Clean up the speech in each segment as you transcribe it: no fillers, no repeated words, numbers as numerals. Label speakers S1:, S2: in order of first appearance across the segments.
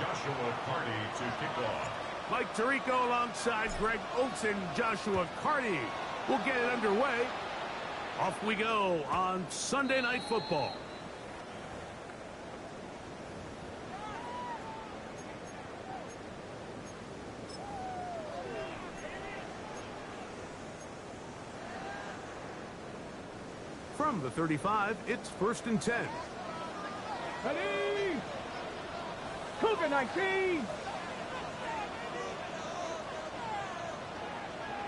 S1: Joshua Carty to kick off.
S2: Mike Tirico alongside Greg Oates and Joshua Carty will get it underway. Off we go on Sunday Night Football. From the 35, it's 1st and 10.
S3: Ready? Cougar 19.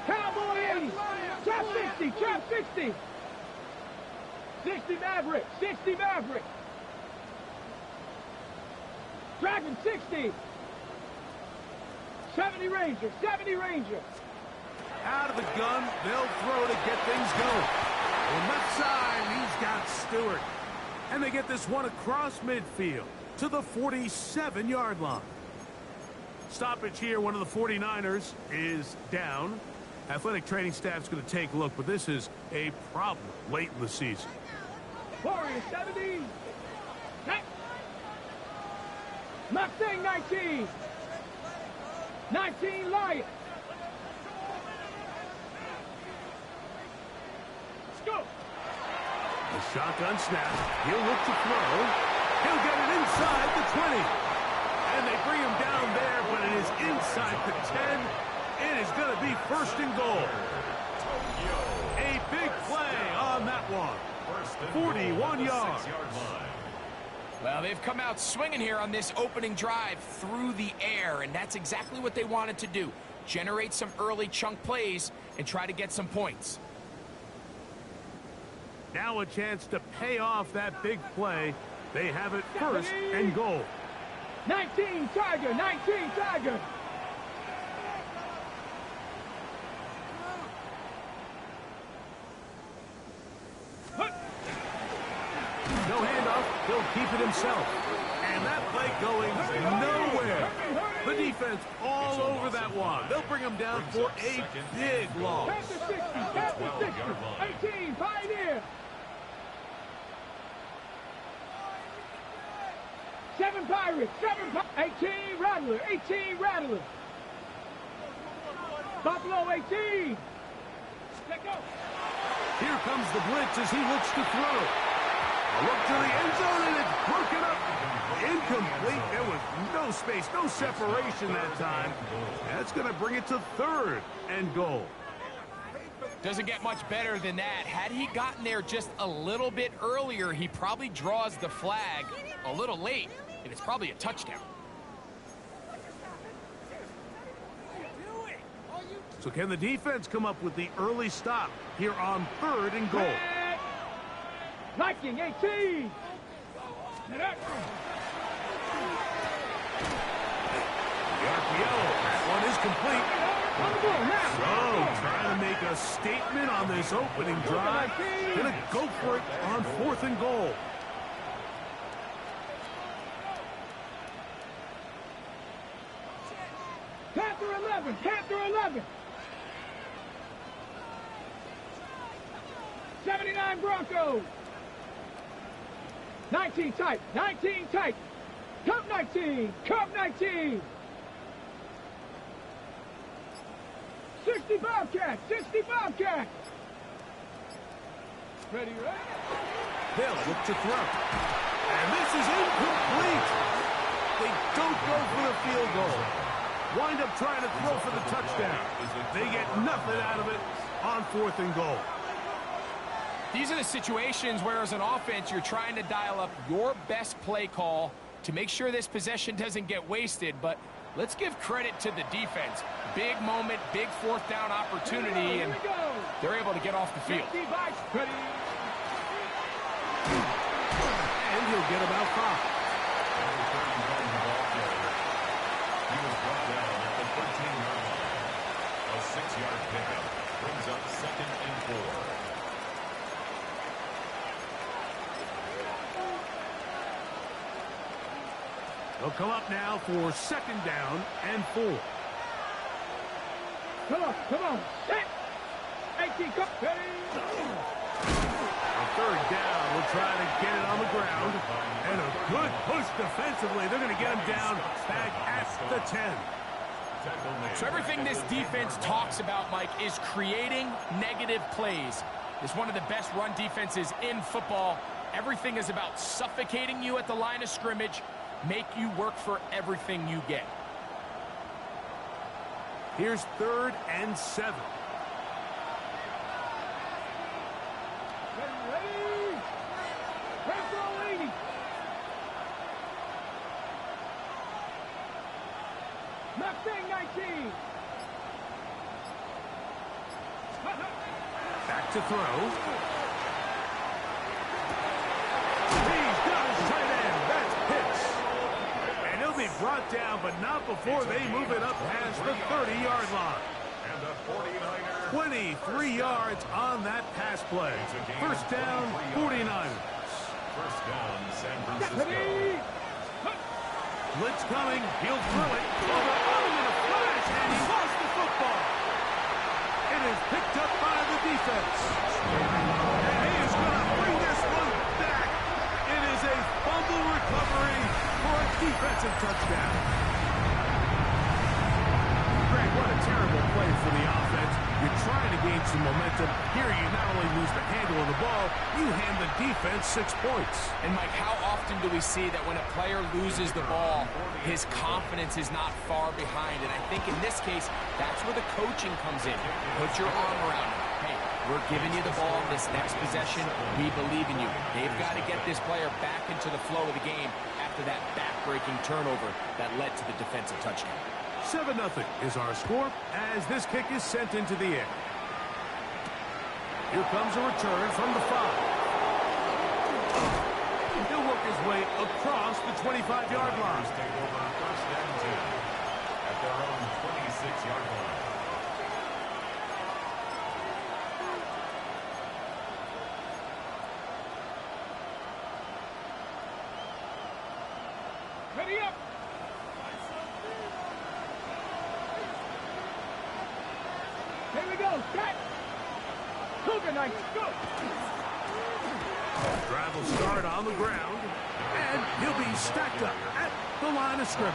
S3: Cowboy 80. Trap 60. Trap 60. 60 Maverick. 60 Maverick. Dragon 60. 70 Ranger. 70 Ranger.
S2: Out of the gun, they'll throw to get things going. On left side, he's got Stewart. And they get this one across midfield to the 47-yard line. Stoppage here, one of the 49ers is down. Athletic training staff's going to take a look, but this is a problem late in the season.
S3: Warrior 70. Mustang 19. 19 Lion. Let's go.
S2: The shotgun snap. He'll look to throw. He'll get it inside the 20. And they bring him down there, but it is inside the 10. It is going to be 1st and goal. A big play on that one. 41 yards.
S4: Well, they've come out swinging here on this opening drive through the air, and that's exactly what they wanted to do. Generate some early chunk plays and try to get some points.
S2: Now a chance to pay off that big play. They have it 1st and goal.
S3: 19 Tiger. 19 Tiger.
S2: No handoff. He'll keep it himself. And that play going nowhere. The defense all over that one. They'll bring him down for a big loss.
S3: Panther 60. Panther 60. 18 Pioneer. 7 Pirates. 18 Rattler. 18 Rattler. Buffalo 18. Let go.
S2: Here comes the blitz as he looks to throw. A look to the end zone, and it's broken up. Incomplete. There was no space, no separation that time. That's going to bring it to 3rd and goal.
S4: Doesn't get much better than that. Had he gotten there just a little bit earlier, he probably draws the flag a little late, and it's probably a touchdown.
S2: So can the defense come up with the early stop here on 3rd and goal?
S3: Viking 18.
S2: The RPO, that one is complete. So, trying to make a statement on this opening drive. Gonna go for it on 4th and goal.
S3: Panther 11. Panther 11. 79 Broncos. 19 tight. 19 tight. Cup 19. Cup 19. 60 Bobcats. 60 Bobcats. Ready, ready?
S2: They'll look to throw. And this is incomplete. They don't go for the field goal. Wind up trying to throw for the touchdown. They get nothing out of it on 4th and goal.
S4: These are the situations where, as an offense, you're trying to dial up your best play call to make sure this possession doesn't get wasted. But let's give credit to the defense. Big moment, big 4th down opportunity, and they're able to get off the field.
S2: And he'll get about 5.
S1: He was brought down at the 13-yard line. A 6-yard pickup brings up 2nd and 4.
S2: They'll come up now for 2nd down and 4.
S3: Come on. Set. 18, come.
S2: A 3rd down looks try to get it on the ground. And a good push defensively. They're going to get him down back at the 10.
S4: So everything this defense talks about, Mike, is creating negative plays. It's one of the best run defenses in football. Everything is about suffocating you at the line of scrimmage, make you work for everything you get.
S2: Here's 3rd and 7.
S3: Ready? Tempo 80. Mustang 19.
S2: Back to throw. He's got his tight end. That's Pitts. And he'll be brought down, but not before they move it up past the 30-yard line.
S1: And the 49ers.
S2: 23 yards on that pass play. First down, 49ers.
S1: First down, San Francisco.
S3: Ready?
S2: Blitz coming. He'll throw it. Over in a flash, and he lost the football. It is picked up by the defense. And he is going to bring this one back. It is a fumble recovery for a defensive touchdown. Greg, what a terrible play for the offense. You're trying to gain some momentum. Here you not only lose the handle of the ball, you hand the defense 6 points.
S4: And, Mike, how often do we see that when a player loses the ball, his confidence is not far behind? And I think in this case, that's where the coaching comes in. Put your arm around him. Hey, we're giving you the ball this next possession. We believe in you. They've got to get this player back into the flow of the game after that back-breaking turnover that led to the defensive touchdown.
S2: 7-0 is our score as this kick is sent into the air. Here comes a return from the 5. He'll work his way across the 25-yard line.
S1: Take over first and 10 at their own 26-yard line.
S3: Ready up. Here we go. Set. Cougar Knights, go.
S2: Drive will start on the ground, and he'll be stacked up at the line of scrimmage.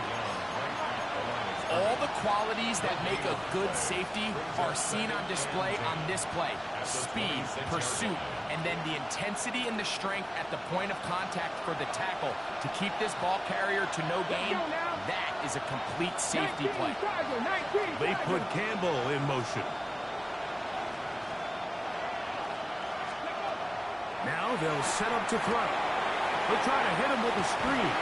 S4: All the qualities that make a good safety are seen on display on this play. Speed, pursuit, and then the intensity and the strength at the point of contact for the tackle to keep this ball carrier to no gain. That is a complete safety
S3: 19,
S4: play.
S3: Tiger, 19,
S2: They
S3: Tiger.
S2: put Campbell in motion. Now they'll set up to throw. They'll try to hit him with a screen.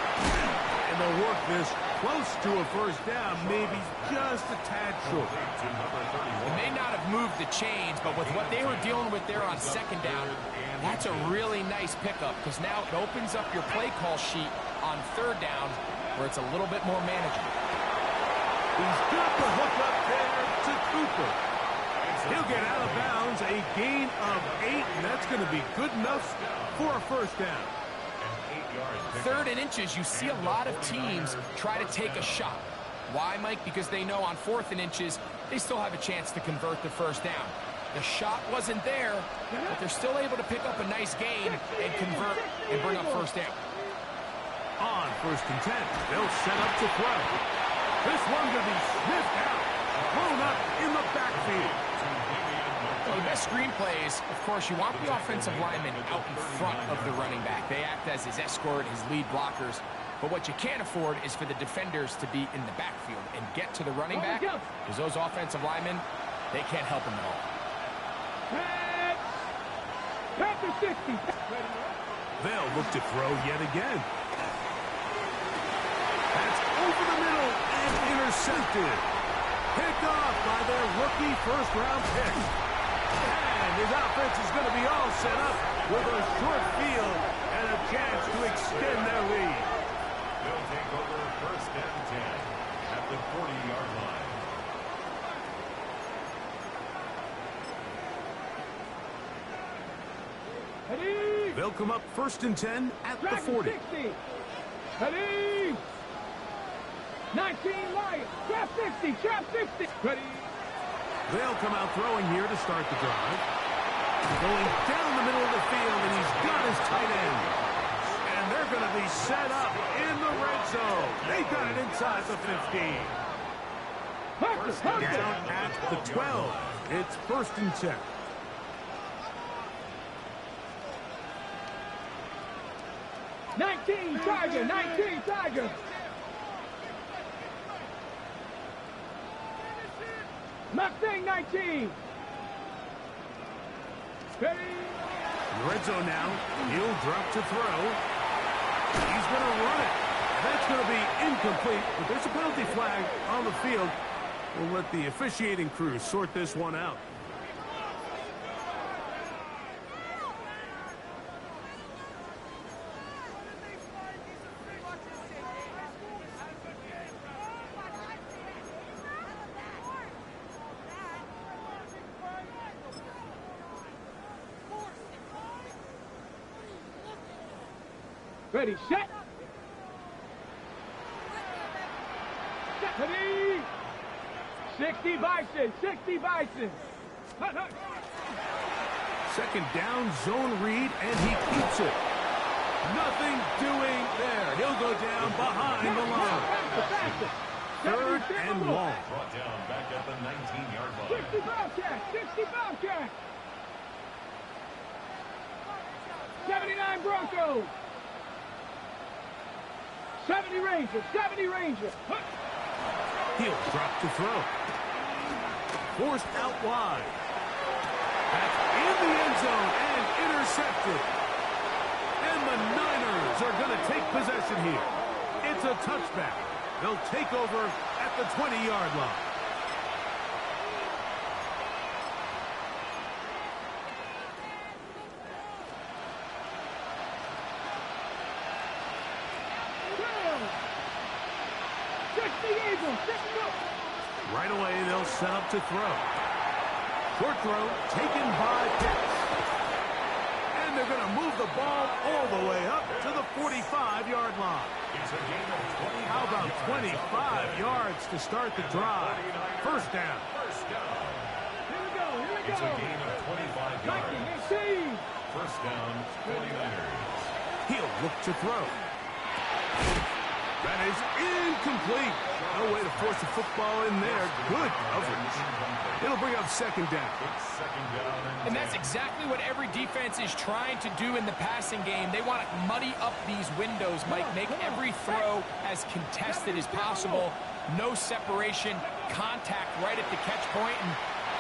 S2: And they'll work this close to a first down, maybe just a tad short.
S4: They may not have moved the chains, but with what they were dealing with there on second down, that's a really nice pickup because now it opens up your play call sheet on third down where it's a little bit more manageable.
S2: He's got the hook up there to Cooper. He'll get out of bounds, a gain of 8, and that's going to be good enough for a first down.
S4: 3rd and inches, you see a lot of teams try to take a shot. Why, Mike? Because they know on 4th and inches, they still have a chance to convert the first down. The shot wasn't there, but they're still able to pick up a nice gain and convert and bring up first down.
S2: On 1st and 10, they'll set up to throw. This one going to be sniffed out, thrown up in the backfield.
S4: Well, the best screen plays, of course, you want the offensive lineman out in front of the running back. They act as his escort, his lead blockers. But what you can't afford is for the defenders to be in the backfield and get to the running back, because those offensive linemen, they can't help him at all.
S3: Panther 60.
S2: They'll look to throw yet again. That's over the middle and intercepted. Picked off by their rookie first-round pick. And his offense is going to be all set up with a short field and a chance to extend their lead.
S1: They'll take over first and 10 at the 40-yard line.
S3: Ready.
S2: They'll come up 1st and 10 at the 40.
S3: 60. Ready. 19 Lions. Trap 60. Trap 60. Ready.
S2: They'll come out throwing here to start the drive. Going down the middle of the field, and he's got his tight end. And they're going to be set up in the red zone. They got it inside the 15. Down at the 12. It's 1st and 10.
S3: Tiger, 19, Tiger. Mustang 19. Steady.
S2: Red zone now. He'll drop to throw. He's going to run it. That's going to be incomplete, but there's a penalty flag on the field. We'll let the officiating crew sort this one out.
S3: Ready, set. Ready. 60 Bison, 60 Bison. Hut, hut.
S2: 2nd down, zone read, and he keeps it. Nothing doing there. He'll go down behind the line.
S3: Faster.
S2: 3rd and long.
S1: Brought down back at the 19-yard line.
S3: 60 Bobcat, 60 Bobcat. 79 Broncos. 70 Rangers, 70 Rangers. Hut.
S2: He'll drop to throw. Forced out wide. That's in the end zone and intercepted. And the Niners are going to take possession here. It's a touchback. They'll take over at the 20-yard line. Right away, they'll set up to throw. Short throw taken by Pitts. And they're going to move the ball all the way up to the 45-yard line.
S1: It's a gain of 25
S2: How about 25 yards to start the drive? 1st down.
S1: First down.
S3: Here we go, here we go.
S1: It's a gain of 25 yards.
S3: 19,
S1: First down, 49ers.
S2: He'll look to throw. That is incomplete. No way to force the football in there. Good coverage. It'll bring up 2nd down.
S1: It's 2nd down
S4: And that's exactly what every defense is trying to do in the passing game. They want to muddy up these windows, Mike, make every throw as contested as possible. No separation, contact right at the catch point, and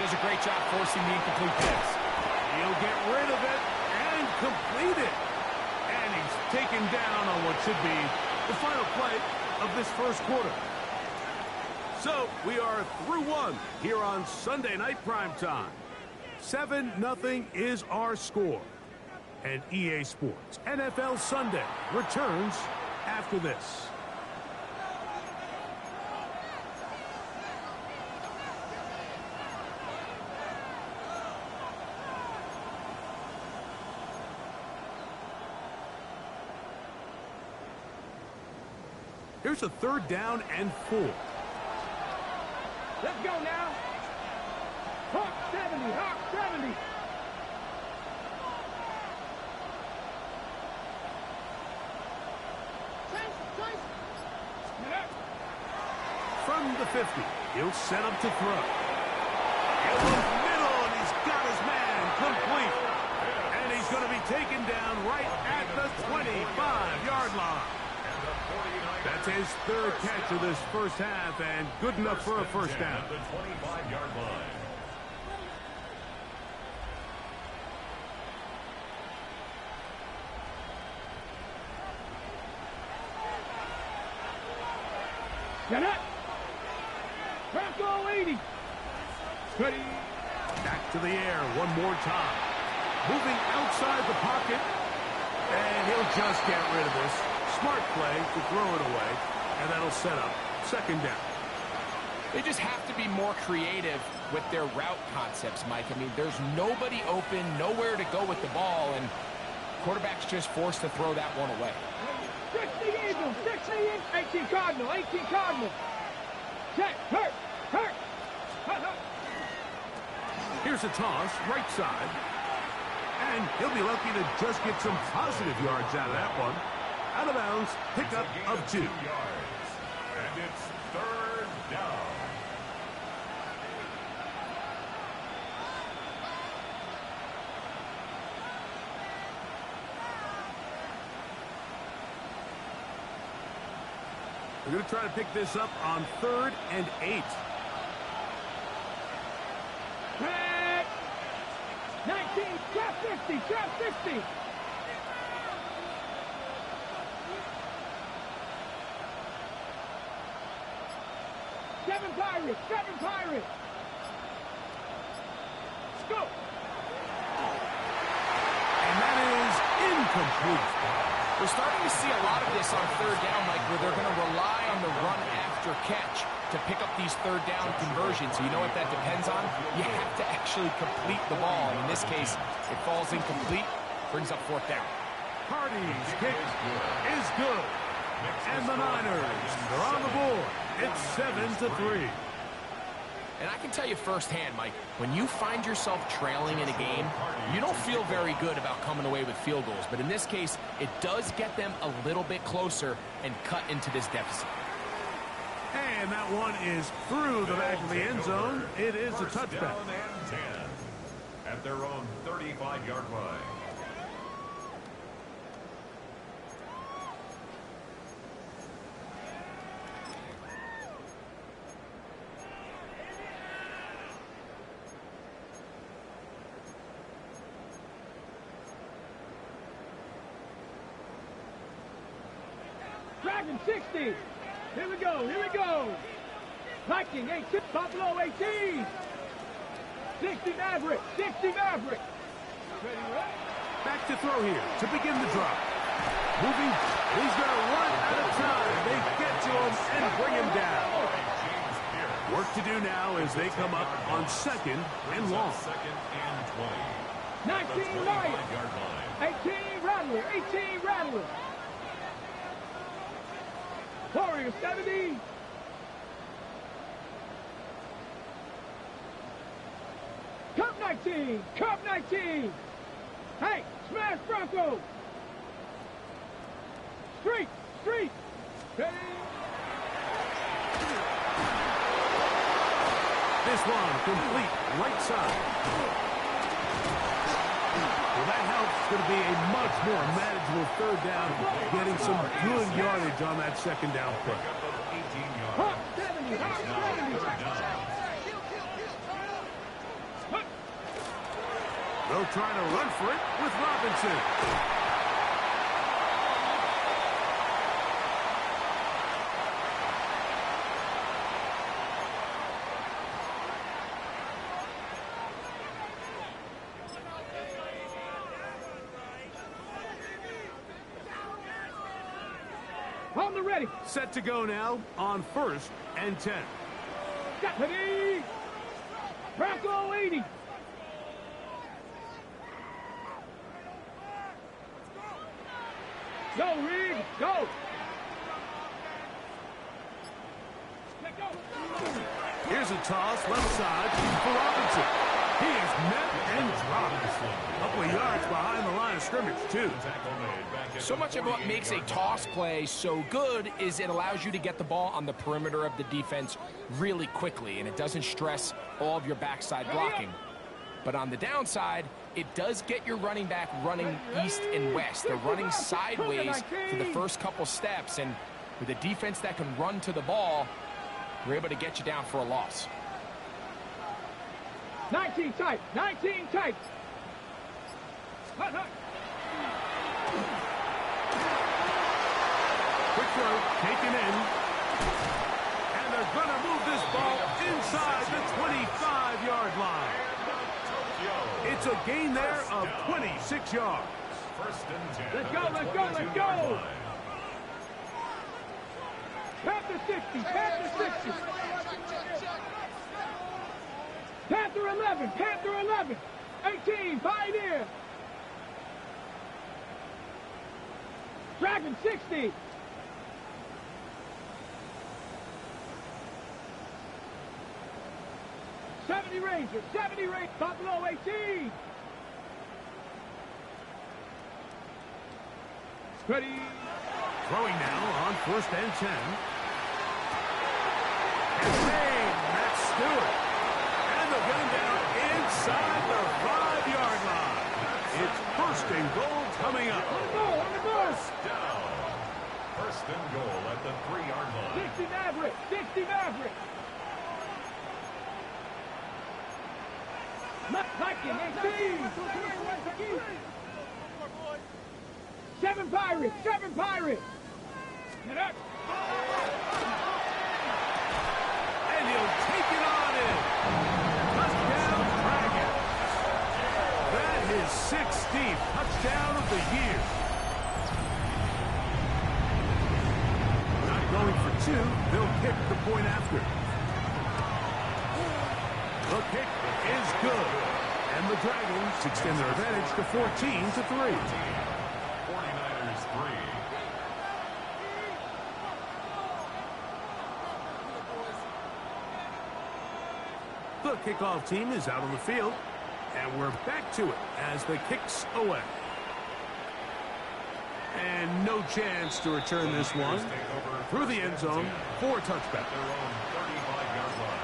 S4: does a great job forcing the incomplete pass.
S2: He'll get rid of it and complete it. And he's taken down on what should be the final play of this 1st quarter. So we are through 1 here on Sunday Night Primetime. 7-0 is our score. And EA Sports NFL Sunday returns after this. Here's a 3rd down and 4.
S3: let's go now. Hawk 70, Hawk 70.
S2: From the 50, he'll set up to throw. In the middle, and he's got his man complete. And he's going to be taken down right at the 25-yard line. That's his 3rd catch of this 1st half, and good enough for a 1st down.
S1: At the 25-yard line.
S3: Get it. Bronco 80. Ready.
S2: Back to the air one more time. Moving outside the pocket. And he'll just get rid of this. Smart play to throw it away. And that'll set up 2nd down.
S4: They just have to be more creative with their route concepts, Mike. I mean, there's nobody open, nowhere to go with the ball, and quarterback's just forced to throw that one away.
S3: 60 Eagles, 60 18 Cardinal, 18 Cardinal. Check, hurt.
S2: Here's a toss, right side. And he'll be lucky to just get some positive yards out of that one. Out of bounds, pickup of 2.
S1: yards. And it's third down.
S2: We're going to try to pick this up on 3rd and 8.
S3: Red. 19, trap 50, trap 50. Seven Pirates, 7 Pirates. Let's go.
S2: And that is incomplete.
S4: We're starting to see a lot of this on 3rd down, Mike, where they're going to rely on the run after catch to pick up these 3rd down conversions. So you know what that depends on? You have to actually complete the ball. In this case, it falls incomplete, brings up 4th down.
S2: Hardy's kick is good. And the Niners are on the board. It's 7-3.
S4: And I can tell you firsthand, Mike, when you find yourself trailing in a game, you don't feel very good about coming away with field goals. But in this case, it does get them a little bit closer and cut into this deficit.
S2: And that one is through the back of the end zone. It is a
S1: First
S2: touchback.
S1: down and 10 at their own 35-yard line.
S3: Dragon 60. Here we go, here we go. Viking 18, Buffalo 18. 60 Maverick, 60 Maverick. Ready, right?
S2: Back to throw here to begin the drop. Moving. He's going to run out of time. They get to him and bring him down. Work to do now as they come up on 2nd and long.
S1: 2nd and 20.
S3: 19 Lions. 18 Rattler, 18 Rattler. Warrior 70. Cup 19, Cup 19. Hey, smash Bronco. Street, street. Ready.
S2: This one complete right side. Well, that helps. It's going to be a much more manageable 3rd down, getting some good yardage on that 2nd down play.
S3: Hawk 70, Hawk 70.
S2: They'll try to run for it with Robinson.
S3: On the ready.
S2: Set to go now on 1st and 10.
S3: Deputy. Bronco 80. Go, Reed, go.
S2: Here's a toss left side for Robinson. He is met and dropped. A couple of yards behind the line of scrimmage, too.
S4: So much of what makes a toss play so good is it allows you to get the ball on the perimeter of the defense really quickly, and it doesn't stress all of your backside blocking. But on the downside, it does get your running back running east and west. They're running sideways for the first couple steps, and with a defense that can run to the ball, we're able to get you down for a loss.
S3: 19 tight, 19 tight. Hut, hut.
S2: Quick throw, taken in. And they're going to move this ball inside the 25-yard line. It's a gain there of 26 yards.
S1: First and 10.
S3: Let's go, let's go, let's go. Panther 60, Panther 60. Panther 11, Panther 11. 18, Pioneer. Dragon 60. '70 Ranger, Buffalo 18. Ready.
S2: Throwing now on 1st and 10. And saved. That's Stewart. And they'll get him down inside the 5-yard line. It's 1st and goal coming up.
S3: On the goal, on the goal.
S1: Down. 1st and goal at the 3-yard line.
S3: 60 Maverick, 60 Maverick. Viking, 18. 7 Pirates, 7 Pirates. Get up.
S2: And he'll take it on in. Touchdown, Dragons. That is 16th touchdown of the year. Not going for 2. They'll kick the point after. The kick is good. And the Dragons extend their advantage to 14-3.
S1: 49ers 3.
S2: The kickoff team is out on the field, and we're back to it as the kick's away. And no chance to return this one through the end zone for a touchback.
S1: Their own 35-yard line.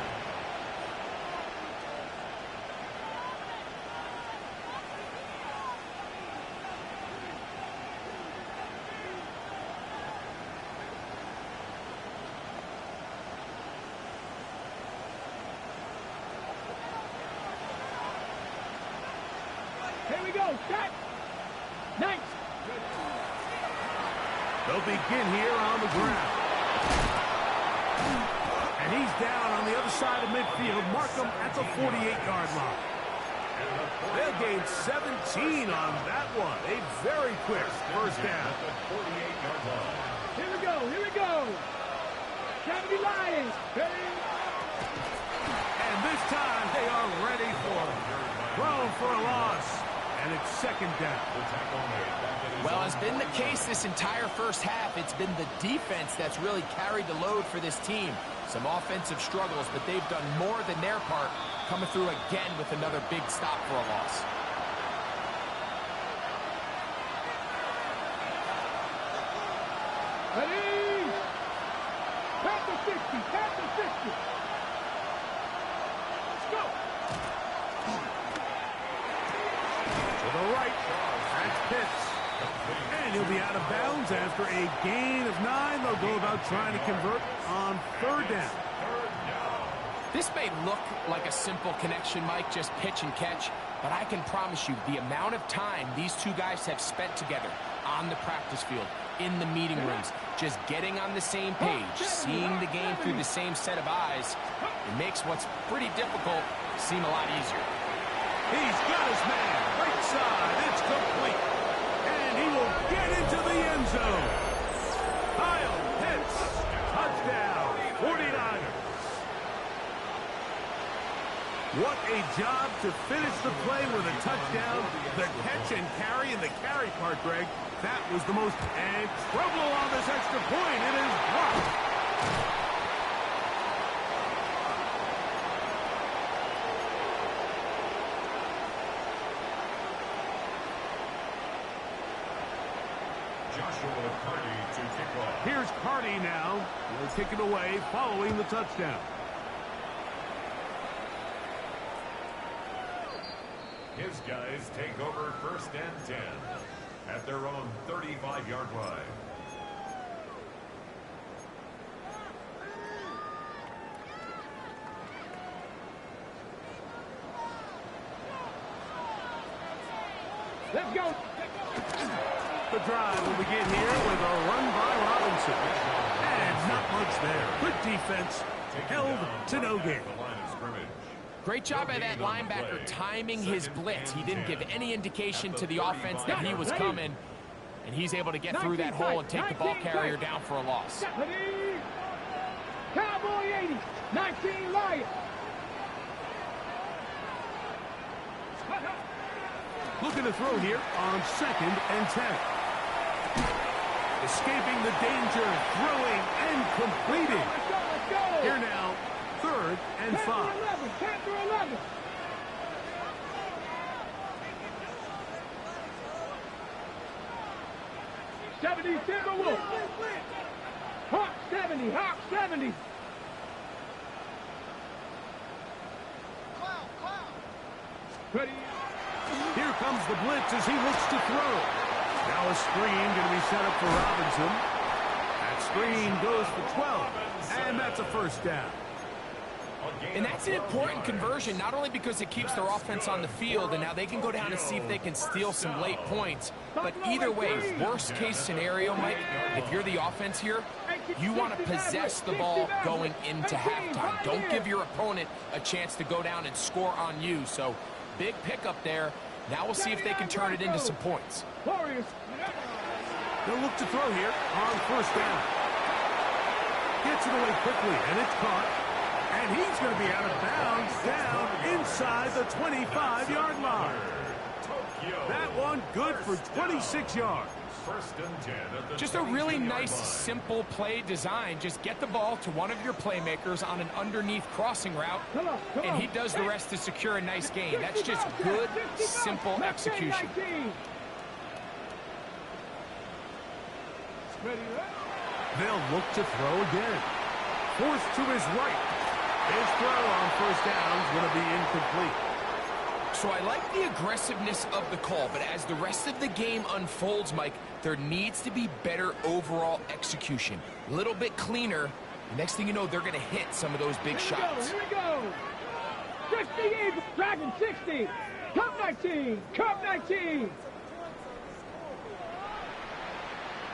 S3: Here we go, set. Nice.
S2: They'll begin here on the ground. And he's down on the other side of midfield. Mark him at the 48-yard line. They'll gain 17 on that one. A very quick 1st down.
S1: At the 48-yard line.
S3: Here we go, here we go. 70 Lions. Ready.
S2: And this time they are ready for it. Thrown for a loss. And it's 2nd down.
S1: The tackle made back at his
S4: Well,
S1: own
S4: has been the case this entire first half. It's been the defense that's really carried the load for this team. Some offensive struggles, but they've done more than their part, coming through again with another big stop for a loss.
S3: Ready. Tap the 60, tap the 60. Let's go.
S2: To the right. That's Pitts. And he'll be out of bounds after a gain of 9. They'll go about trying to convert on 3rd down.
S4: This may look like a simple connection, Mike, just pitch and catch, but I can promise you the amount of time these two guys have spent together on the practice field, in the meeting rooms, just getting on the same page, seeing the game through the same set of eyes, it makes what's pretty difficult seem a lot easier.
S2: He's got his man. Right side. It's complete. And he will get into the end zone. Kyle Pitts. Touchdown. 49ers. What a job to finish the play with a touchdown. The catch and carry, and the carry part, Greg, that was the most. And trouble on this extra point. It is blocked.
S1: Joshua Carty to kick off.
S2: Here's Carty now. He'll kick it away following the touchdown.
S1: His guys take over 1st and 10 at their own 35-yard line.
S3: Let's go.
S2: The drive will begin here with a run by Robinson. And not much there. Good defense. Held to no gain.
S1: The line of scrimmage.
S4: Great job by that linebacker timing his blitz. He didn't give any indication to the offense that he was coming, and he's able to get through that hole and take the ball carrier down for a loss.
S3: Ready. Cowboy 80, 19 Lions.
S2: Looking to throw here on 2nd and 10. Escaping the danger, throwing and completing.
S3: Let's go, let's go.
S2: Here now, 3rd and 5.
S3: 10 through 11. 70 Timberwolves. Hawk 70, Hawk 70. Ready.
S2: Here comes the blitz as he looks to throw. Now a screen going to be set up for Robinson. That screen goes for 12, and that's a first down.
S4: And that's an important conversion, not only because it keeps their offense on the field, and now they can go down and see if they can steal some late points. But either way, worst case scenario, Mike, if you're the offense here, you want to possess the ball going into halftime. Don't give your opponent a chance to go down and score on you. So big pickup there. Now we'll see if they can turn it into some points.
S3: Warriors.
S2: They'll look to throw here on first down. Gets it away quickly, and it's caught. And he's going to be out of bounds down inside the 25-yard line. That one good for 26 yards.
S4: Just a really nice, simple play design. Just get the ball to one of your playmakers on an underneath crossing route, and he does the rest to secure a nice gain. That's just good, simple execution.
S2: They'll look to throw again. Forced to his right. His throw on first down is going to be incomplete.
S4: So I like the aggressiveness of the call, but as the rest of the game unfolds, Mike, there needs to be better overall execution. A little bit cleaner. Next thing you know, they're going to hit some of those big shots.
S3: Here we go. 60, Dragon 60. Cup 19. Cup 19.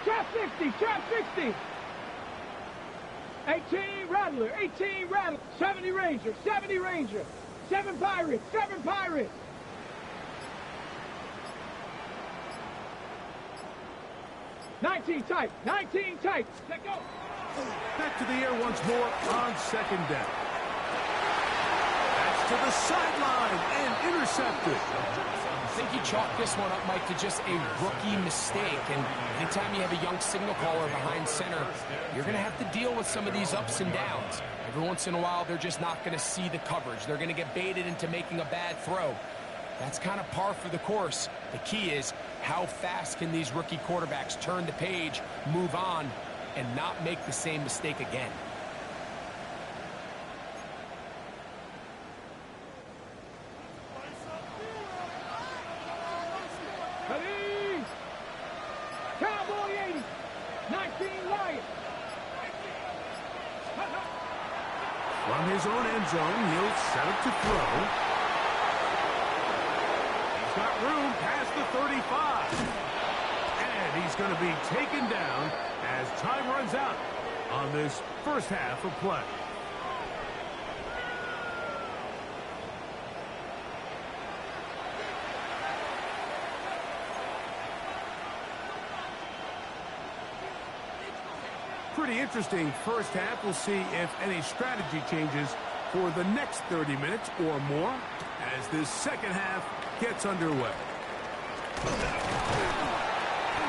S3: Trap 60. Trap 60. 18 Rattler. 18 Rattler. 70 Ranger. 70 Ranger. 7 Pirates. 7 Pirates. Nineteen tight. 19 tight. Let go.
S2: Back to the air once more on second down. That's to the sideline and intercepted.
S4: I think he chalked this one up, Mike, to just a rookie mistake. And anytime you have a young signal caller behind center, you're going to have to deal with some of these ups and downs. Every once in a while, they're just not going to see the coverage. They're going to get baited into making a bad throw. That's kind of par for the course. The key is how fast can these rookie quarterbacks turn the page, move on, and not make the same mistake again.
S3: Ready? Cowboy 80. 19 Lions.
S2: From his own end zone, he'll set it to throw. He's got room past the 35. And he's going to be taken down as time runs out on this first half of play. Pretty interesting first half. We'll see if any strategy changes for the next 30 minutes or more as this second half gets underway.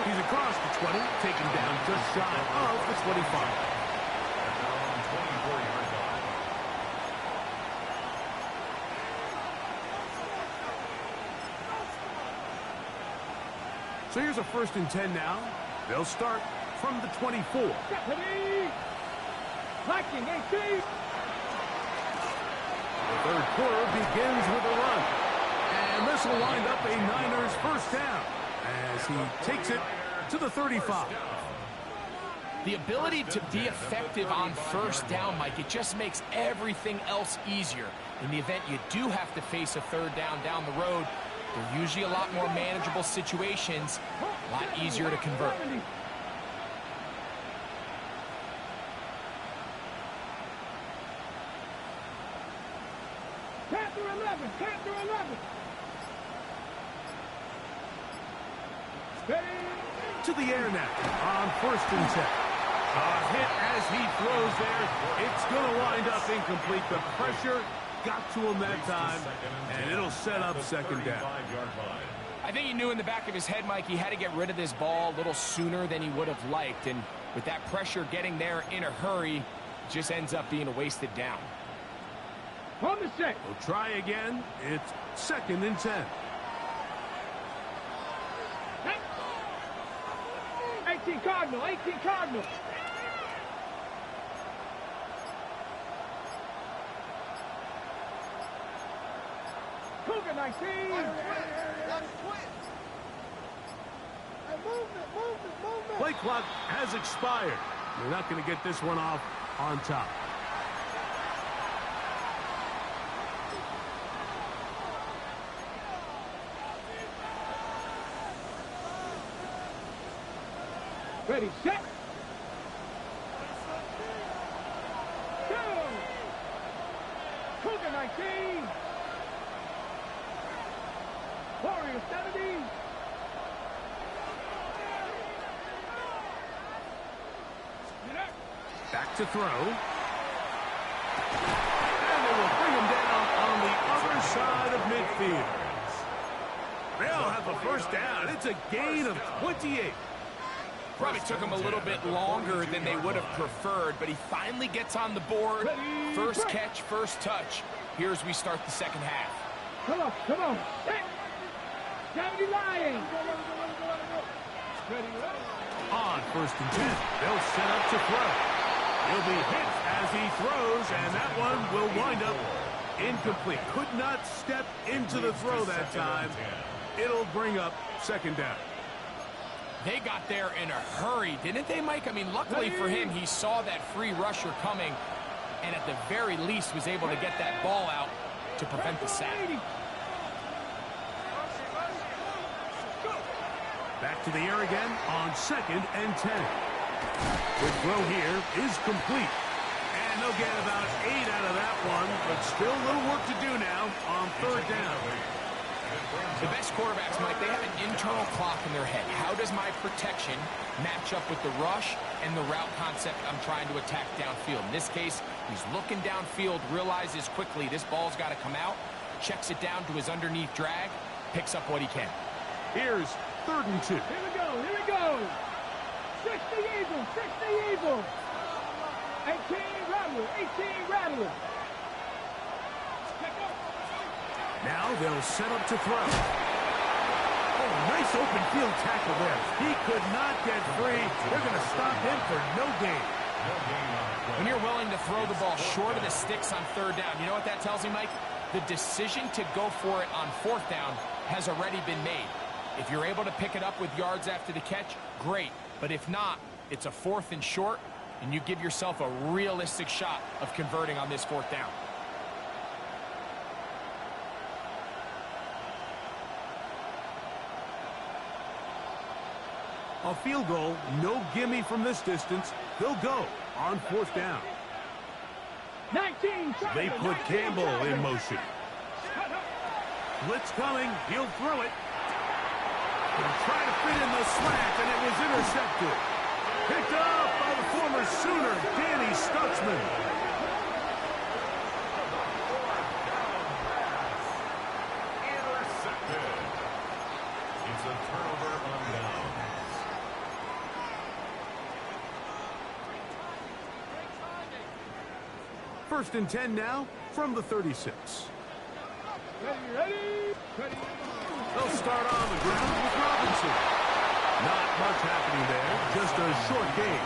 S2: He's across the 20, taken down just shy of the 25. So here's a 1st and 10 now. They'll start from the 24.
S3: Ready? Viking 18.
S2: The third quarter begins with a run. And this will wind up a Niners first down as he takes it to the 35.
S4: The ability to be effective on first down, Mike, it just makes everything else easier. In the event you do have to face a third down the road, they're usually a lot more manageable situations, a lot easier to convert.
S3: Panther 11. Panther 11. Ready?
S2: To the air now on 1st and 10. A hit as he throws there. It's going to wind up incomplete. The pressure got to him that time, and it'll set up second down.
S4: I think he knew in the back of his head, Mike, he had to get rid of this ball a little sooner than he would have liked. And with that pressure getting there in a hurry, it just ends up being a wasted down.
S3: On the set.
S2: We'll try again. It's 2nd and 10.
S3: 18 Cardinal, 18 Cardinal. Cougar 19.
S2: Play clock has expired. You're not going to get this one off on top.
S3: Ready, set. Go. Cougar 19. Warrior 70.
S2: Back to throw. And they will bring him down on the other side of midfield. They'll have a first down. It's a gain of 28.
S4: Probably took him a little bit longer than they would have preferred, but he finally gets on the board. First catch, first touch. Here as we start the second half.
S3: Come on, come on. Set. 70 Lions. Ready, ready.
S2: On 1st and 10, they'll set up to throw. He'll be hit as he throws, and that one will wind up incomplete. Could not step into the throw that time. It'll bring up second down.
S4: They got there in a hurry, didn't they, Mike? I mean, luckily for him, he saw that free rusher coming, and at the very least was able to get that ball out to prevent the sack.
S2: Back to the air again on 2nd and 10. The throw here is complete. And they'll get about 8 out of that one, but still a little work to do now on 3rd down.
S4: The best quarterbacks, Mike, they have an internal clock in their head. How does my protection match up with the rush and the route concept I'm trying to attack downfield? In this case, he's looking downfield, realizes quickly this ball's got to come out, checks it down to his underneath drag, picks up what he can.
S2: Here's 3rd and 2.
S3: Here we go, here we go. 60 Eagles, 60 Eagles. 18 Rattler, 18 Rattler.
S2: Now they'll set up to throw. Oh, nice open field tackle there. He could not get free. They're going to stop him for no gain.
S4: When you're willing to throw the ball short of the sticks on 3rd down, you know what that tells me, Mike? The decision to go for it on 4th down has already been made. If you're able to pick it up with yards after the catch, great. But if not, it's a 4th and short, and you give yourself a realistic shot of converting on this 4th down.
S2: A field goal, no gimme from this distance. They'll go on 4th down.
S3: 19.
S2: They put
S3: 19,
S2: Campbell in motion. Blitz coming. He'll throw it. He'll try to fit in the slant, and it was intercepted. Picked up by the former Sooner, Danny Stutzman.
S1: Intercepted. It's a turnover on downs.
S2: 1st and 10 now from the 36.
S3: Ready, ready, ready.
S2: They'll start on the ground with Robinson. Not much happening there, just a short gain.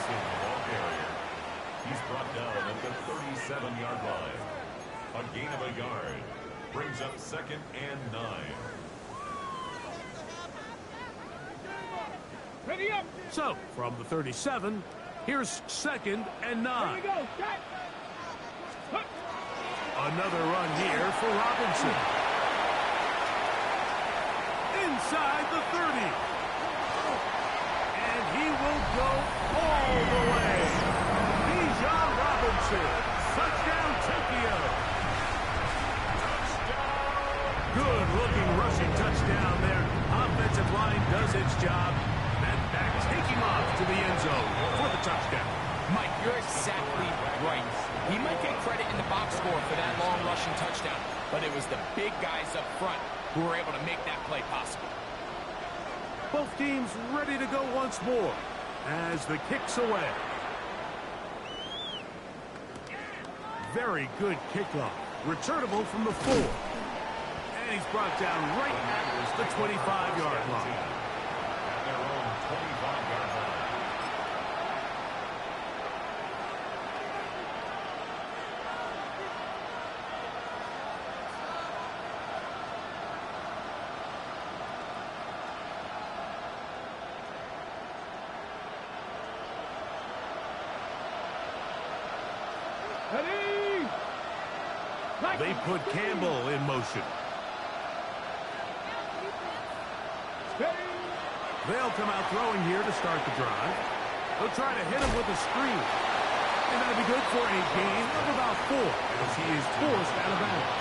S1: Ball carrier. He's brought down at the 37-yard line. A gain of a yard. Brings up 2nd and 9.
S3: Ready up.
S2: So, from the 37, here's 2nd and 9.
S3: Here we go. Set.
S2: Another run here for Robinson. Inside the 30. And he will go all the way. Bijan Robinson. Touchdown, Tokyo. Good-looking rushing touchdown there. Offensive line does its job. And back taking off to the end zone for the touchdown.
S4: Mike, you're exactly right. He might get credit in the box score for that long rushing touchdown, but it was the big guys up front who were able to make that play possible.
S2: Both teams ready to go once more as the kick's away. Very good kickoff. Returnable from the 4. And he's brought down right at the 25-yard line.
S1: At their own 25-yard line.
S2: They put Campbell in motion. They'll come out throwing here to start the drive. They'll try to hit him with a screen. And that'll be good for a gain of about 4 as he is forced out of bounds.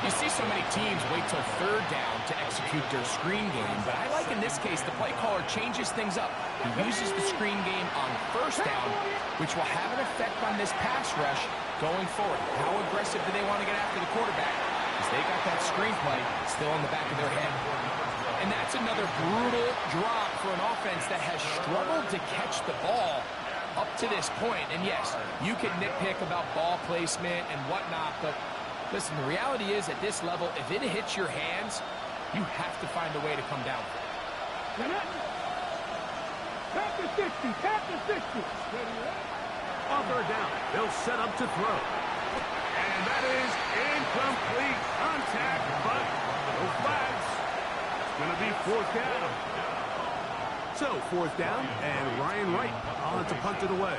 S4: You see so many teams wait till third down to execute their screen game, but I like in this case the play caller changes things up. He uses the screen game on first down, which will have an effect on this pass rush going forward. How aggressive do they want to get after the quarterback? Because they got that screen play still in the back of their head. And that's another brutal drop for an offense that has struggled to catch the ball up to this point. And yes, you can nitpick about ball placement and whatnot, but listen, the reality is at this level, if it hits your hands, you have to find a way to come down.
S3: Tap the 60, tap the 60.
S2: On third down, they'll set up to throw. And that is incomplete contact, but no flags. It's going to be fourth down. So, fourth down, and Ryan Wright on to punt it away.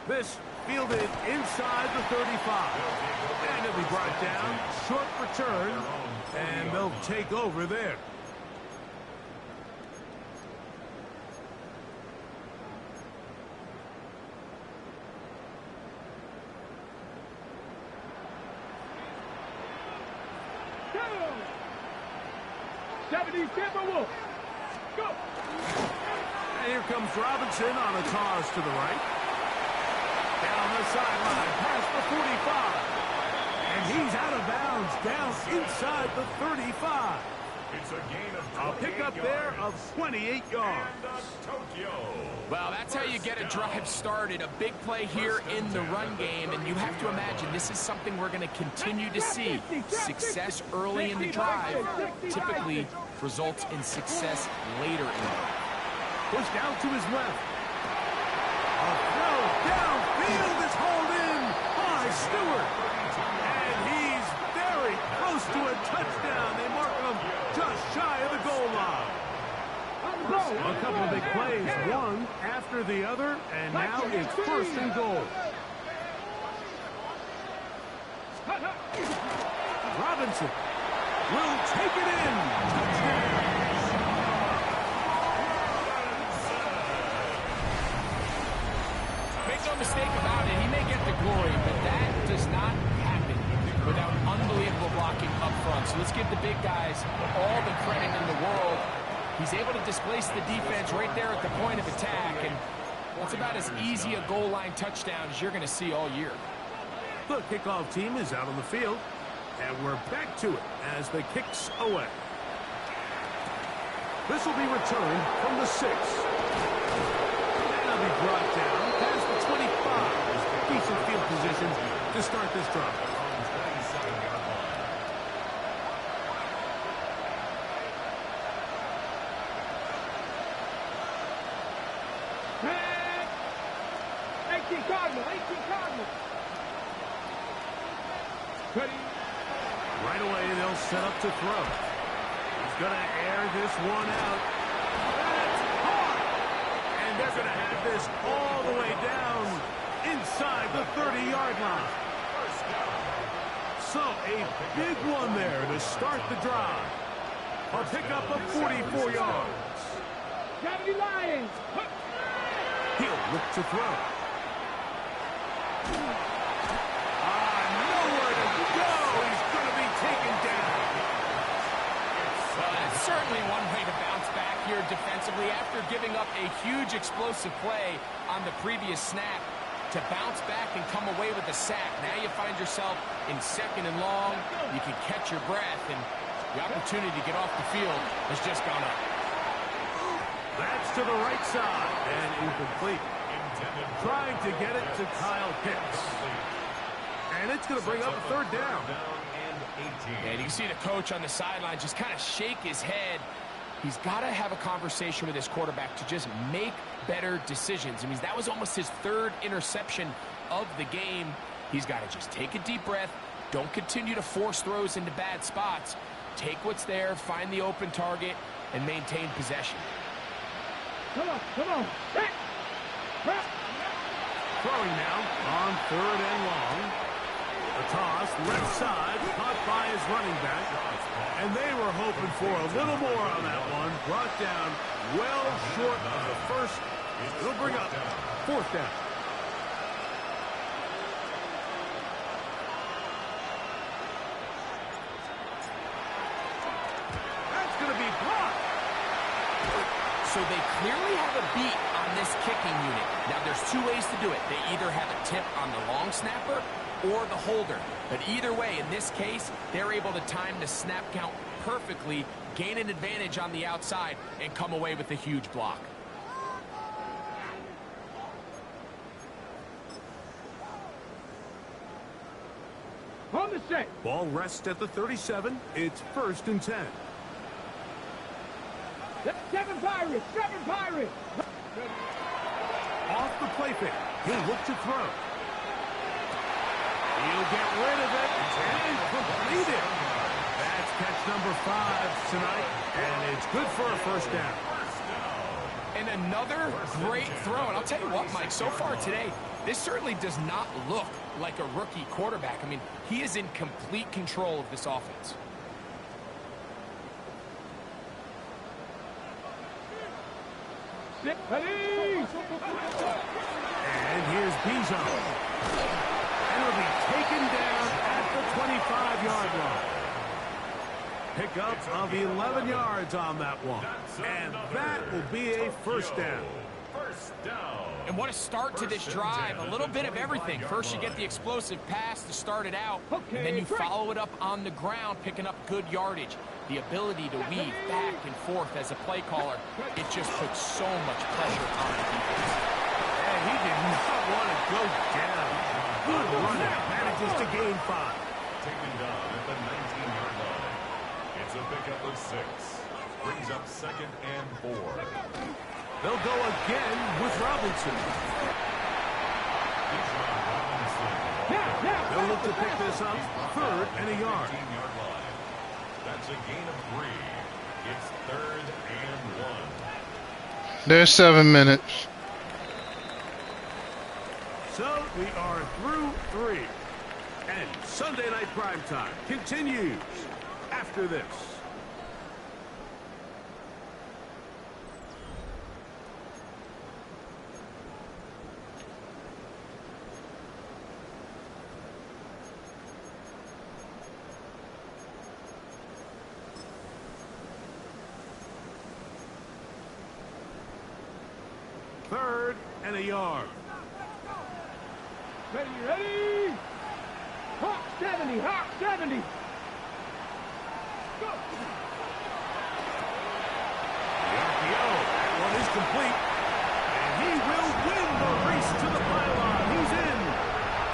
S2: This fielded inside the 35. And it'll be brought down. Short return. And they'll take over there.
S3: Go! 70 Timberwolves. Go!
S2: And here comes Robinson on a toss to the right. Down the sideline, past the 45. And he's out of bounds, down inside the 35.
S1: It's a gain of
S2: A pickup there of 28 yards.
S4: Well, that's how you get a drive started. A big play here in the run game, and you have to imagine this is something we're going to continue to see. Success early in the drive typically results in success later in the drive.
S2: Pushed out to his left. A throw downfield is hauled in by Stewart. And he's very close to a touchdown. They mark him just shy of the goal line. A couple of big plays, one after the other, and now it's first and goal. Robinson will take it in. Touchdown.
S4: Make no mistake about it, he may get the glory, but that does not happen without unbelievable blocking up front. So let's give the big guys all the credit in the world. He's able to displace the defense right there at the point of attack, and that's about as easy a goal line touchdown as you're going to see all year.
S2: The kickoff team is out on the field, and we're back to it as the kicks away. This will be returned from the 6. And it'll be brought down past the 25. Decent field positions to start this drive. Right away, they'll set up to throw. He's going to air this one out. That's caught! And they're going to have this all the way down inside the 30-yard line. So, a big one there to start the drive. A pickup of 44 yards.
S3: Gravity Lions!
S2: He'll look to throw. Nowhere to go. He's going to be taken down.
S4: Well, that's certainly one way to bounce back here defensively after giving up a huge explosive play on the previous snap. To bounce back and come away with a sack. Now you find yourself in second and long. You can catch your breath, and the opportunity to get off the field has just gone up.
S2: That's to the right side and incomplete. Trying to get it to Kyle Pitts. And it's going to bring up a third down.
S4: And you can see the coach on the sideline just kind of shake his head. He's got to have a conversation with his quarterback to just make better decisions. I mean, that was almost his third interception of the game. He's got to just take a deep breath. Don't continue to force throws into bad spots. Take what's there, find the open target, and maintain possession.
S3: Come on. Back. Back.
S2: Throwing now on 3rd and long. The toss, left side, caught by his running back. And they were hoping for a little more on that one. Brought down well short of the first. It'll bring up 4th down. That's going to be blocked.
S4: So they clearly have a beat on this kicking unit. Now, there's 2 ways to do it. They either have a tip on the long snapper or the holder. But either way, in this case, they're able to time the snap count perfectly, gain an advantage on the outside, and come away with a huge block.
S3: On the set.
S2: Ball rests at the 37. It's 1st and 10.
S3: 7 Pirates. 7 Pirates.
S2: Off the play fake. He'll look to throw. He'll get rid of it and complete it. That's catch number 5 tonight, and it's good for a 1st down.
S4: And another great throw. And I'll tell you what, Mike, so far today, this certainly does not look like a rookie quarterback. I mean, he is in complete control of this offense.
S3: Ready.
S2: And here's Bijan. And it'll be taken down at the 25-yard line. Pickup of 11 yards on that one. And that will be a 1st down.
S4: And what a start to this drive. A little bit of everything. First, you get the explosive pass to start it out, and then you follow it up on the ground, picking up good yardage. The ability to weave back and forth as a play caller, it just puts so much pressure on the defense.
S2: And he did not want to go down. Good running. Manages to gain 5.
S1: Taken down at the 19-yard line. It's a pickup of 6. Brings up 2nd and 4.
S2: They'll go again with Robinson. They'll look to pick this up. 3rd and a yard.
S1: That's a gain of 3. It's 3rd and 1.
S5: There's 7 minutes.
S2: So we are through 3. And Sunday Night Primetime continues after this. Third and a yard.
S3: Ready. Hawk 70. Hawk 70. Go.
S2: The RPO. That one is complete. And he will win the race to the pylon. He's in.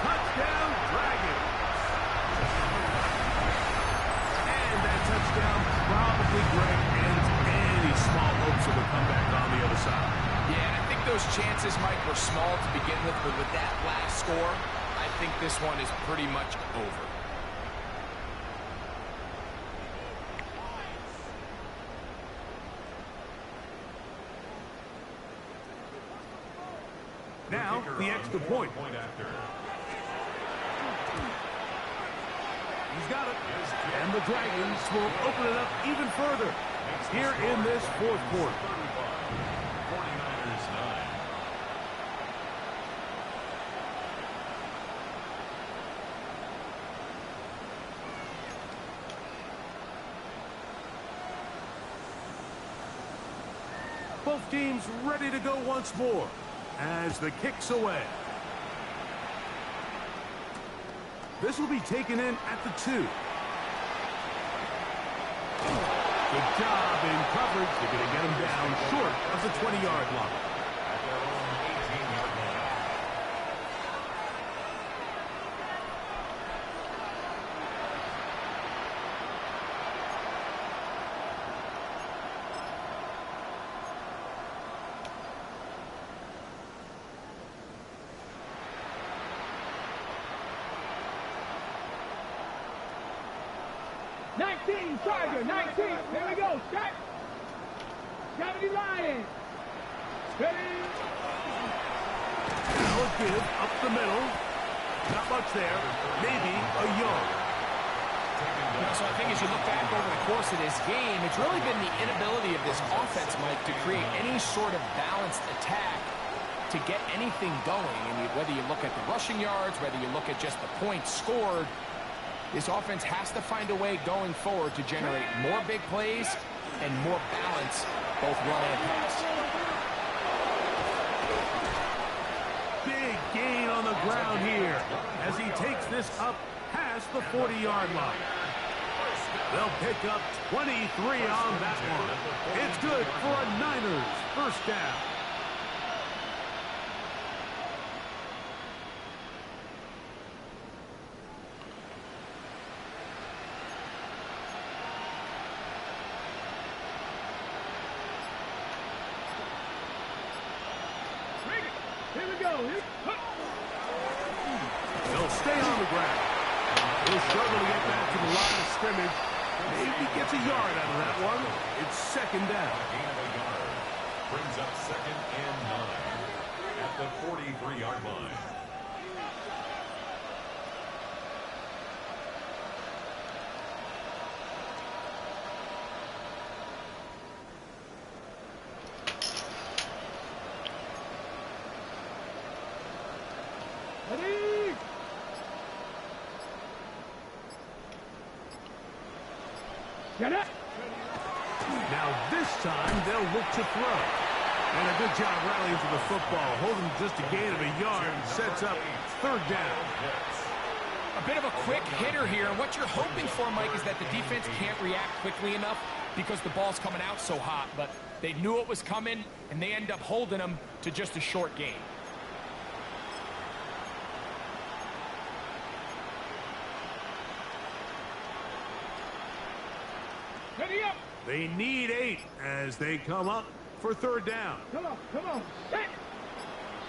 S2: Touchdown, Dragons. And that touchdown probably, Greg, ends any small hopes of a comeback on the other side.
S4: Yeah, and I think those chances, Mike, were small to begin with, but with that last score, I think this one is pretty much over.
S2: Now, the extra point. He's got it. And the Dragons will open it up even further here in this 4th quarter.
S1: 49ers 9.
S2: Both teams ready to go once more as the kick's away. This will be taken in at the 2. Good job in coverage. They're going to get him down short of the 20-yard line.
S1: At their own 18-yard line.
S3: Tiger, 19. Here we go. Shot. 70 Lions. Ready?
S2: Now a give up the middle. Not much there. Maybe a yard.
S4: You know, so I think as you look back over the course of this game, it's really been the inability of this offense, Mike, to create any sort of balanced attack to get anything going. And whether you look at the rushing yards, whether you look at just the points scored, this offense has to find a way going forward to generate more big plays and more balance, both run and pass.
S2: Big gain on the ground here as he takes this up past the 40-yard line. They'll pick up 23 on that one. It's good for a Niners first down.
S3: Here we go.
S2: They'll stay on the ground. He'll struggle to get back to the line of scrimmage. Maybe gets a yard out of that one. It's second down.
S1: Gain of a yard. Brings up 2nd and 9 at the 43-yard line.
S3: Ready? Get it.
S2: Now this time they'll look to throw. And a good job rallying for the football. Holding just a gain of a yard sets up third down.
S4: A bit of a quick hitter here. And what you're hoping for, Mike, is that the defense can't react quickly enough because the ball's coming out so hot. But they knew it was coming, and they end up holding them to just a short gain.
S3: Ready up.
S2: They need 8 as they come up for third down.
S3: Come on, come on. Set.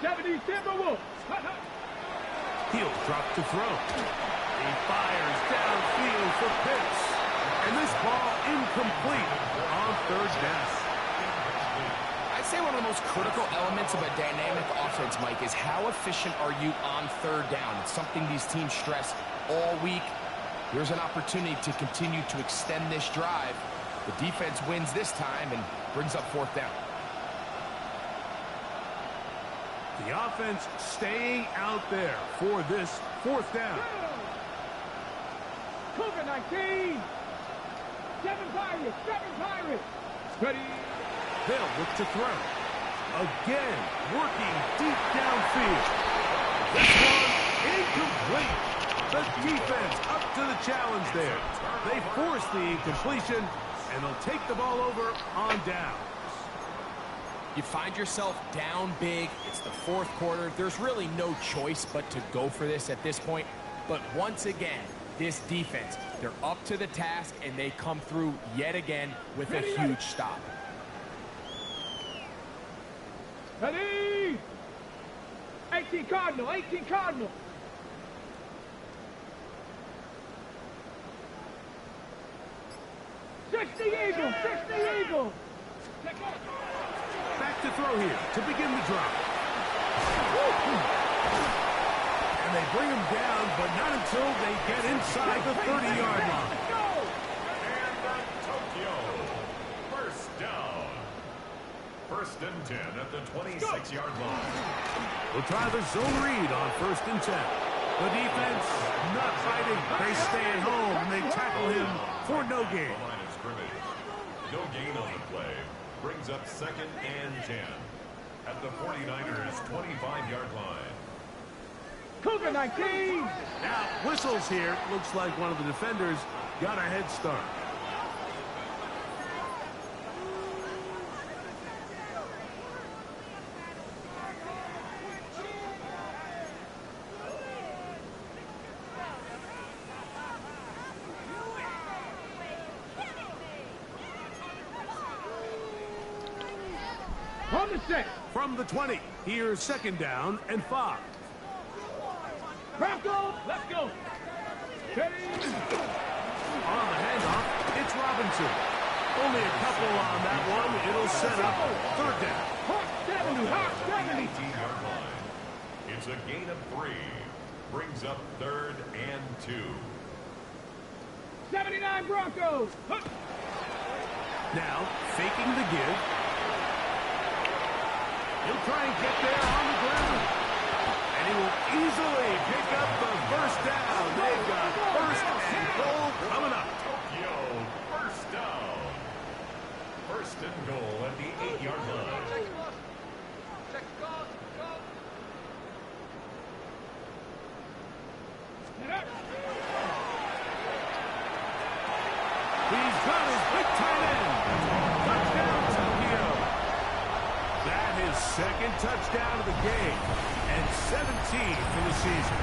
S3: 70 Timberwolves.
S2: He'll drop to throw. He fires downfield for Pitts. And this ball incomplete on third down.
S4: I'd say one of the most critical elements of a dynamic offense, Mike, is how efficient are you on third down? It's something these teams stress all week. Here's an opportunity to continue to extend this drive. The defense wins this time and brings up fourth down.
S2: The offense staying out there for this fourth down.
S3: Cougar 19. 7 Pirates. 7 Pirates. Ready.
S2: They'll look to throw. Again, working deep downfield. This one incomplete. The defense up to the challenge there. They force the incompletion, and they'll take the ball over on down.
S4: You find yourself down big. It's the fourth quarter. There's really no choice but to go for this at this point. But once again, this defense, they're up to the task, and they come through yet again with a huge stop.
S3: Ready. 18 Cardinal. 18 Cardinal. Eagle, 60 Eagle.
S2: Back to throw here to begin the drive. And they bring him down, but not until they get inside the 30-yard line.
S1: And Tokyo. First down. 1st and 10 at the 26-yard line.
S2: We'll try the zone read on 1st and 10. The defense not fighting. They stay at home and they tackle him for no gain.
S1: Line of scrimmage. No gain on the play. Brings up 2nd and 10 at the 49ers 25-yard line.
S3: Cougar 19.
S2: Now, whistles here. Looks like one of the defenders got a head start.
S3: On the set.
S2: From the 20, here's 2nd down and 5.
S3: Bronco, let's go. Ready.
S2: On the handoff, it's Robinson. Only a couple on that one. It'll set up 3rd down.
S3: 70, hot 70.
S1: 18-yard line. It's a gain of 3. Brings up 3rd and 2.
S3: 79 Broncos. Huh.
S2: Now, faking the give. He'll try and get there on the ground. And he will easily pick up the first down. They've got first and goal coming up.
S1: Tokyo, first down. First and goal at the 8-yard line.
S2: He's got his big tight end. Touchdown, Tokyo. That is second touchdown of the game. And 17 for the season.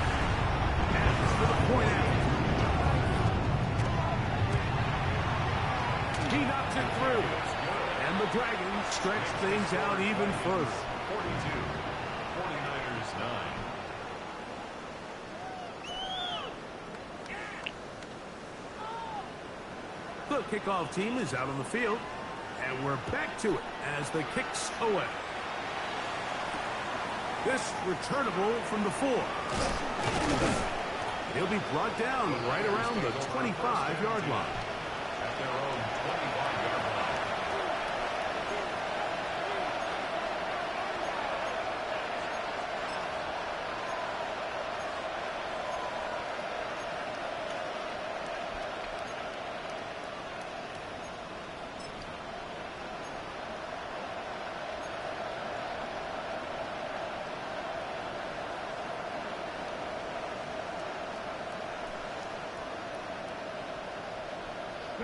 S2: And for the point out. He knocks it through. And the Dragons stretch things out even further.
S1: 42. 49ers 9.
S2: The kickoff team is out on the field, and we're back to it as the kicks away. This returnable from the 4. He'll be brought down right around the 25-yard line.
S1: At their own 25-yard line.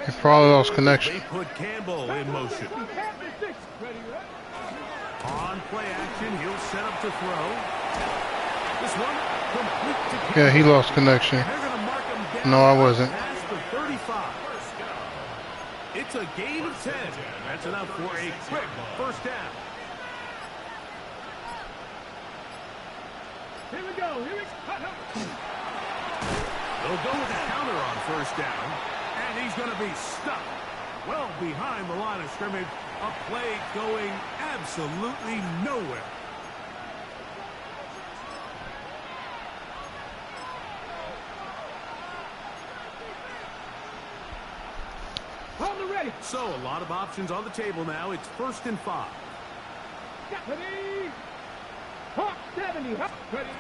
S5: He probably lost connection.
S2: They put Campbell in motion. On play action, he'll set up to throw. This one, complete to Campbell.
S5: Yeah, he lost connection.
S2: They're going to mark him down.
S5: No, I wasn't.
S2: Past the 35. It's a gain of 10. That's enough for a quick first down.
S3: Here we go. Here we go.
S2: They'll go with a counter on first down. And he's going to be stuck well behind the line of scrimmage. A play going absolutely nowhere.
S3: Hold the ready.
S2: So a lot of options on the table now. It's 1st and 5.
S3: Ready. Hawk 70. Hawk. Ready.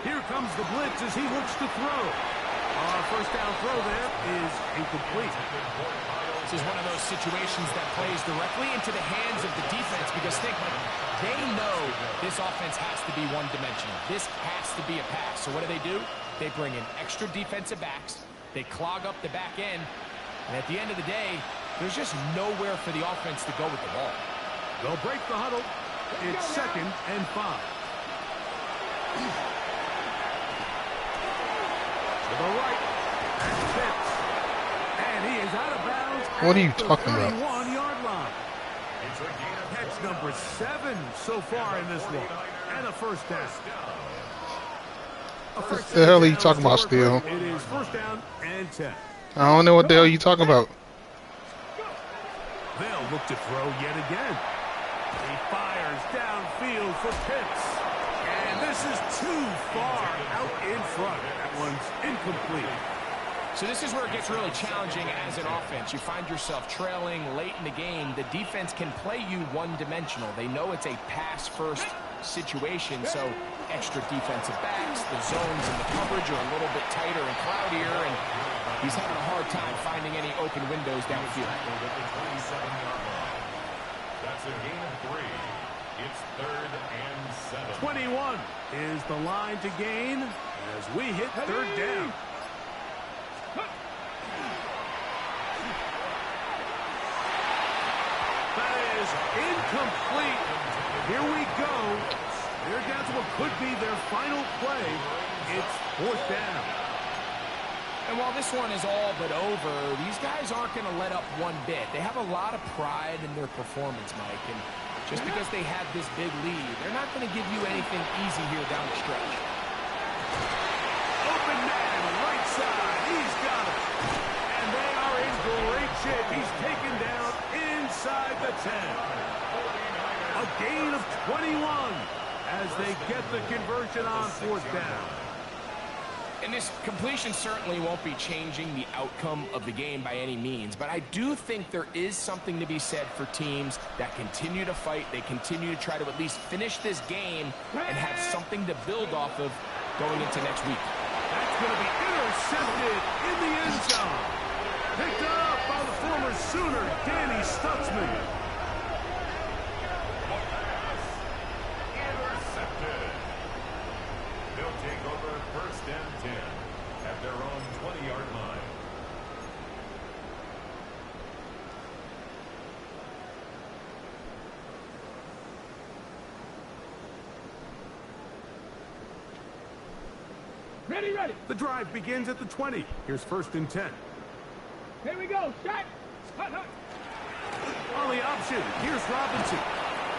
S2: Here comes the blitz as he looks to throw. First down throw there is incomplete.
S4: This is one of those situations that plays directly into the hands of the defense because think, they know this offense has to be one-dimensional. This has to be a pass. So what do? They bring in extra defensive backs. They clog up the back end. And at the end of the day, there's just nowhere for the offense to go with the ball.
S2: They'll break the huddle. It's 2nd and 5. To the right. That's Pitts. And he is out of bounds.
S5: What are you talking about?
S2: 31-yard line. Catch number 7 so far in this one. And a first down.
S5: What the hell are you talking about still?
S2: It is 1st down and 10.
S5: I don't know what the hell you talking about.
S2: They'll look to throw yet again. He fires downfield for Pitts. And this is too far out in front. That one's incomplete.
S4: So this is where it gets really challenging as an offense. You find yourself trailing late in the game. The defense can play you one-dimensional. They know it's a pass-first situation, so extra defensive backs, the zones and the coverage are a little bit tighter and cloudier, and he's having a hard time finding any open windows downfield.
S1: That's a gain of 3. It's 3rd and 7.
S2: 21 is the line to gain as we hit 3rd down. That is incomplete. Here we go. They're down to what could be their final play. It's 4th down.
S4: And while this one is all but over, these guys aren't going to let up one bit. They have a lot of pride in their performance, Mike. And just because they had this big lead, they're not going to give you anything easy here down the stretch.
S2: Open man, right side. He's got it. And they are in great shape. He's taken down inside the 10. A gain of 21. get the conversion on fourth down.
S4: And this completion certainly won't be changing the outcome of the game by any means, but I do think there is something to be said for teams that continue to fight. They continue to try to at least finish this game and have something to build off of going into next week.
S2: That's going to be intercepted in the end zone. Picked up by the former Sooner, Danny Stutzman.
S1: Intercepted. They'll take over first and 10 at their own 20-yard line.
S3: Ready, ready.
S2: The drive begins at the 20. Here's first and 10.
S3: Here we go. Shot. Hut, hut.
S2: On the option, here's Robinson.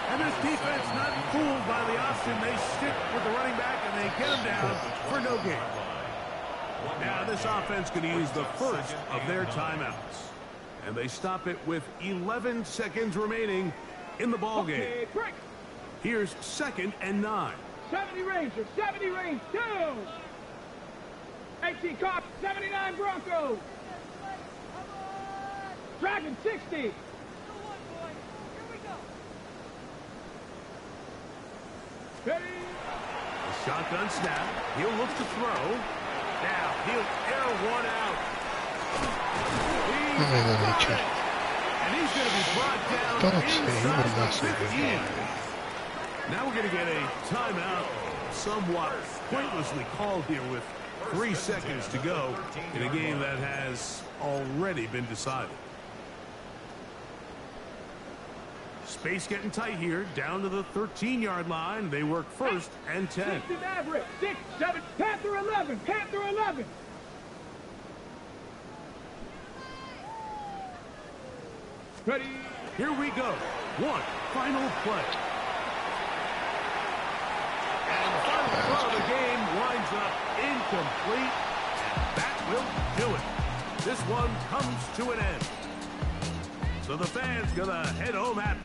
S2: And this defense not fooled by the option. They stick with the running back, and they get him down for no gain. Now, this offense going to use the first of their timeouts. And they stop it with 11 seconds remaining in the ball game.
S3: Okay, break.
S2: Here's second and 9.
S3: 70 Rangers, 70 Rangers, 2. 18 Cops, 79 Broncos. Dragon, 60. Ready.
S2: A shotgun snap. He'll look to throw. Now, he'll air one out. And he's going to be brought down
S5: Don't say, he
S2: inside
S5: would not
S2: the
S5: say
S2: 15.
S5: that.
S2: Now we're going to get a timeout, somewhat pointlessly called here with 3 seconds to go in a game that has already been decided. Space getting tight here, down to the 13-yard line. They work first and 10.
S3: 60 Maverick, 6, 7, Panther 11, Panther 11. Ready.
S2: Here we go. One final play. And the final throw of the game winds up incomplete. And that will do it. This one comes to an end. So the fans gonna head home happy.